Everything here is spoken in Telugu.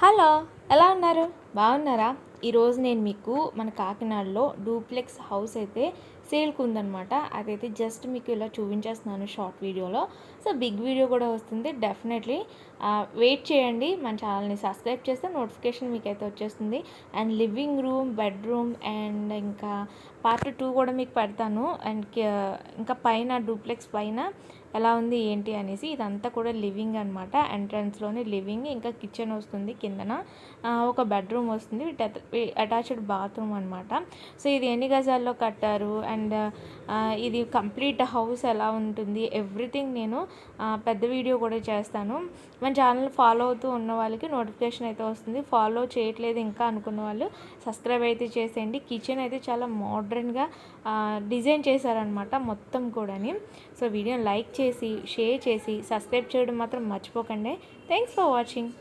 హలో, ఎలా ఉన్నారు? బాగున్నారా? ఈరోజు నేను మీకు మన కాకినాడలో డూప్లెక్స్ హౌస్ అయితే సేల్కి ఉందనమాట. అదైతే జస్ట్ మీకు ఇలా చూపించేస్తున్నాను షార్ట్ వీడియోలో. సో బిగ్ వీడియో కూడా వస్తుంది డెఫినెట్లీ. వెయిట్ చేయండి. మన ఛానల్ని సబ్స్క్రైబ్ చేస్తే నోటిఫికేషన్ మీకైతే వచ్చేస్తుంది. And living room, bedroom and ఇంకా పార్ట్ 2 కూడా మీకు పెడతాను. అండ్ ఇంకా పైన డూప్లెక్స్ పైన ఎలా ఉంది ఏంటి అనేసి. ఇదంతా కూడా లివింగ్ అనమాట. ఎంట్రన్స్లోనే లివింగ్, ఇంకా కిచెన్ వస్తుంది, కిందన ఒక బెడ్రూమ్ వస్తుంది, అటాచ్డ్ బాత్రూమ్ అనమాట. సో ఇది ఎన్ని గజాల్లో కట్టారు అండ్ ఇది కంప్లీట్ హౌస్ ఎలా ఉంటుంది, ఎవ్రీథింగ్ నేను పెద్ద వీడియో కూడా చేస్తాను. మన ఛానల్ ఫాలో అవుతూ ఉన్న వాళ్ళకి నోటిఫికేషన్ అయితే వస్తుంది. ఫాలో చేయట్లేదు ఇంకా అనుకున్న వాళ్ళు సబ్స్క్రైబ్ అయితే చేసేయండి. కిచెన్ అయితే చాలా మోడ్రన్గా డిజైన్ చేశారనమాట మొత్తం కూడాని. సో వీడియోని లైక్ చేసి, షేర్ చేసి, సబ్స్క్రైబ్ చేయడం మాత్రం మర్చిపోకండి. Thanks for watching.